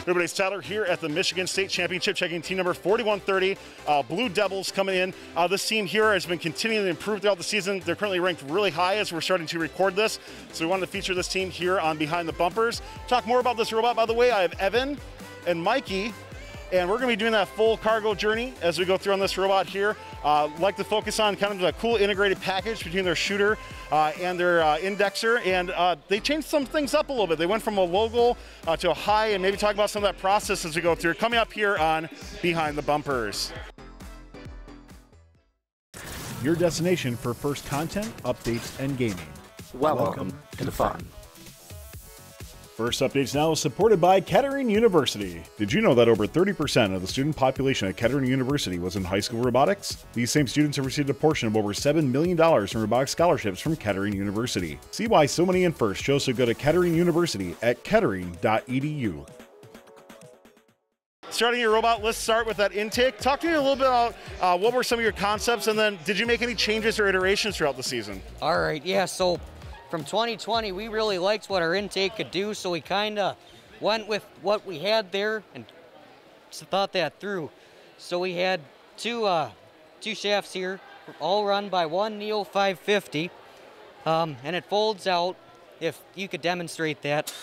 Everybody's Tyler here at the Michigan State Championship, checking team number 4130, Blue Devils coming in. This team here has been continuing to improve throughout the season. They're currently ranked really high as we're starting to record this. So we wanted to feature this team here on Behind the Bumpers. Talk more about this robot, by the way. I have Evan and Mikey, and we're going to be doing that full cargo journey as we go through on this robot here. Like to focus on kind of a cool integrated package between their shooter and their indexer, and they changed some things up a little bit. They went from a logo to a high, and maybe talk about some of that process as we go through. Coming up here on Behind the Bumpers. Your destination for first content, updates, and gaming. Welcome to the fun. First Updates Now is supported by Kettering University. Did you know that over 30% of the student population at Kettering University was in high school robotics? These same students have received a portion of over $7 million in robotics scholarships from Kettering University. See why so many in first chose to go to Kettering University at kettering.edu. Starting your robot, let's start with that intake. Talk to me a little bit about what were some of your concepts, and then did you make any changes or iterations throughout the season? All right, yeah, so from 2020, we really liked what our intake could do, so we kind of went with what we had there and thought that through. So we had two shafts here, all run by one Neo 550, and it folds out, if you could demonstrate that,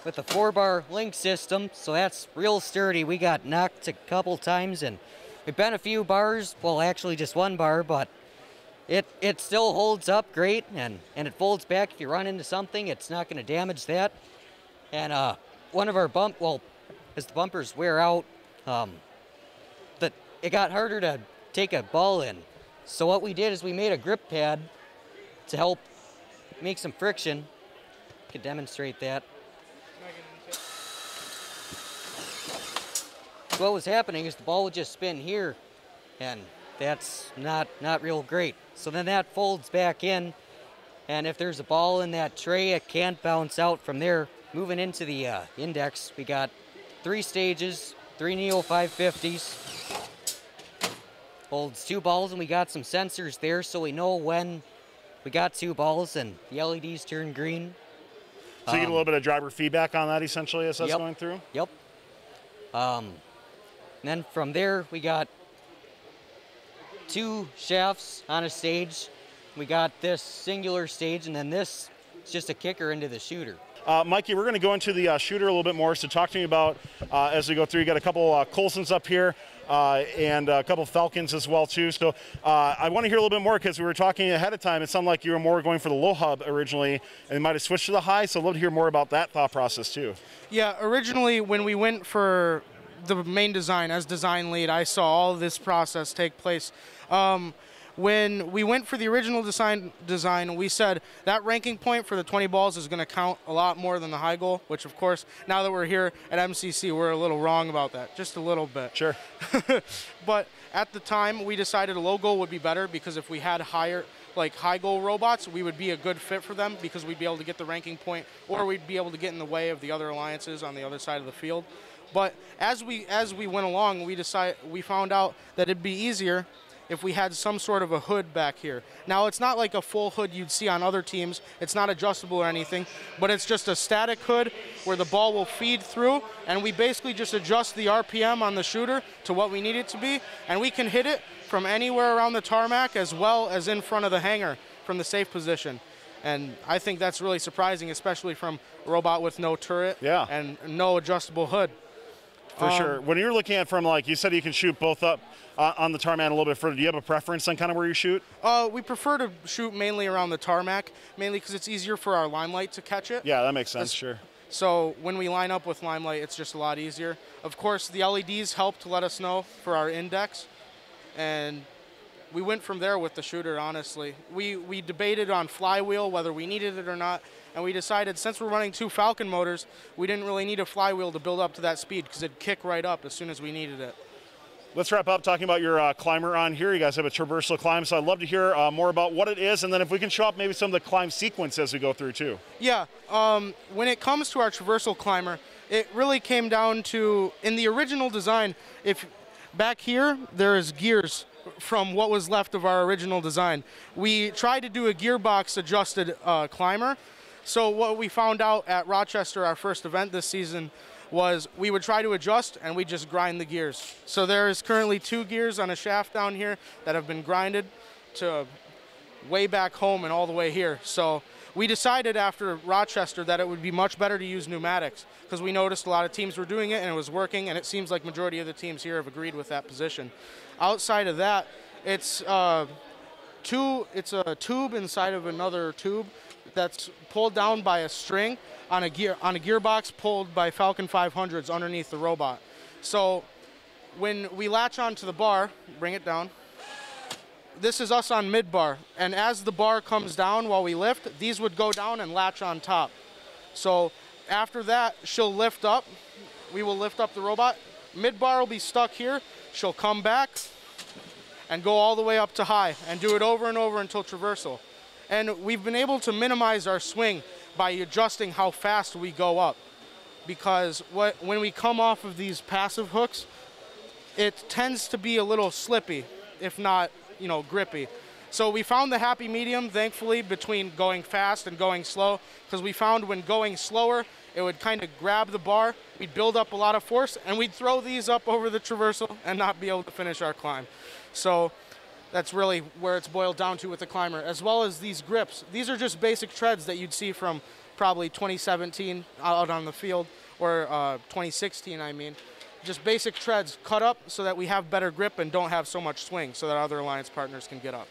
with a 4-bar link system, so that's real sturdy. We got knocked a couple times, and we bent a few bars, well, actually just 1 bar, but it still holds up great, and it folds back. If you run into something, it's not going to damage that. And one of our as the bumpers wear out, it got harder to take a ball in. So what we did is we made a grip pad to help make some friction. Could demonstrate that. What was happening is the ball would just spin here, and that's not real great. So then that folds back in, and if there's a ball in that tray, it can't bounce out from there. Moving into the index, we got 3 stages, 3 Neo 550s. Holds 2 balls, and we got some sensors there, so we know when we got 2 balls and the LEDs turn green. So you get a little bit of driver feedback on that, essentially, as that's Yep. going through? Yep. And then from there, we got 2 shafts on a stage. We got this singular stage, and then this is just a kicker into the shooter. Mikey, we're going to go into the shooter a little bit more, so talk to me about, as we go through, you got a couple Colsons up here, and a couple Falcons as well, too. So I want to hear a little bit more, because we were talking ahead of time. It sounded like you were more going for the low hub originally, and might have switched to the high, so I'd love to hear more about that thought process, too. Yeah, originally when we went for the main design as design lead, I saw all this process take place. When we went for the original design, we said that ranking point for the 20 balls is going to count a lot more than the high goal, which of course, now that we're here at MCC, we're a little wrong about that, just a little bit. Sure. But at the time, we decided a low goal would be better, because if we had high goal robots, we would be a good fit for them, because we'd be able to get the ranking point, or we'd be able to get in the way of the other alliances on the other side of the field. But as we went along, we found out that it'd be easier if we had some sort of a hood back here. Now, it's not like a full hood you'd see on other teams. It's not adjustable or anything, but it's just a static hood where the ball will feed through, and we basically just adjust the RPM on the shooter to what we need it to be, and we can hit it from anywhere around the tarmac as well as in front of the hangar from the safe position. And I think that's really surprising, especially from a robot with no turret and no adjustable hood. For sure. When you're looking at from, like, you said you can shoot both up on the tarmac a little bit further, do you have a preference on kind of where you shoot? We prefer to shoot mainly around the tarmac, mainly because it's easier for our limelight to catch it. Yeah, that makes sense, sure. So when we line up with limelight, it's just a lot easier. Of course, the LEDs help to let us know for our index, and we went from there with the shooter, honestly. We debated on flywheel, whether we needed it or not, and we decided since we're running 2 Falcon motors, we didn't really need a flywheel to build up to that speed, because it'd kick right up as soon as we needed it. Let's wrap up talking about your climber on here. You guys have a traversal climb, so I'd love to hear more about what it is, and then if we can show up maybe some of the climb sequence as we go through too. Yeah, when it comes to our traversal climber, it really came down to, in the original design, if back here, there is gears from what was left of our original design. We tried to do a gearbox adjusted climber, So what we found out at Rochester, our first event this season, was we would try to adjust and we just grind the gears. So there is currently 2 gears on a shaft down here that have been grinded to way back home and all the way here. So we decided after Rochester that it would be much better to use pneumatics because we noticed a lot of teams were doing it and it was working, and it seems like majority of the teams here have agreed with that position. Outside of that, it's a tube inside of another tube that's pulled down by a string on a gearbox pulled by Falcon 500s underneath the robot. So when we latch onto the bar, bring it down, this is us on mid bar, and as the bar comes down while we lift, these would go down and latch on top. So after that, she'll lift up, we will lift up the robot, mid bar will be stuck here, she'll come back and go all the way up to high and do it over and over until traversal. And we've been able to minimize our swing by adjusting how fast we go up, because when we come off of these passive hooks, it tends to be a little slippy, if not, you know, grippy. So we found the happy medium, thankfully, between going fast and going slow, because we found when going slower, it would kind of grab the bar, we'd build up a lot of force, and we'd throw these up over the traversal and not be able to finish our climb. So that's really where it's boiled down to with the climber, as well as these grips. These are just basic treads that you'd see from probably 2017 out on the field, or 2016, I mean. Just basic treads cut up so that we have better grip and don't have so much swing so that other alliance partners can get up.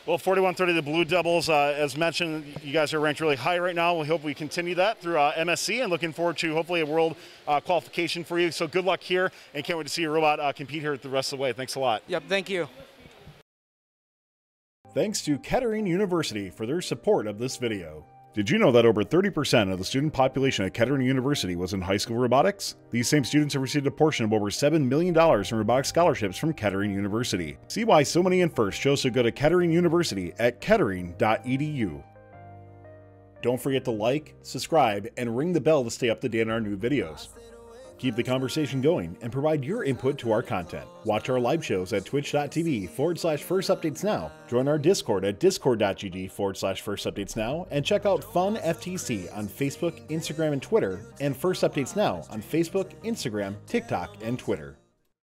Well, 4130, the Blue Devils, as mentioned, you guys are ranked really high right now. We hope we continue that through MSC, and looking forward to hopefully a world qualification for you. So good luck here, and can't wait to see your robot compete here the rest of the way. Thanks a lot. Yep, thank you. Thanks to Kettering University for their support of this video. Did you know that over 30% of the student population at Kettering University was in high school robotics? These same students have received a portion of over $7 million in robotics scholarships from Kettering University. See why so many in first chose to go to Kettering University at kettering.edu. Don't forget to like, subscribe, and ring the bell to stay up to date on our new videos. Keep the conversation going and provide your input to our content. Watch our live shows at twitch.tv/firstupdatesnow. Join our Discord at discord.gg/firstupdatesnow, and check out Fun FTC on Facebook, Instagram, and Twitter, and First Updates Now on Facebook, Instagram, TikTok, and Twitter.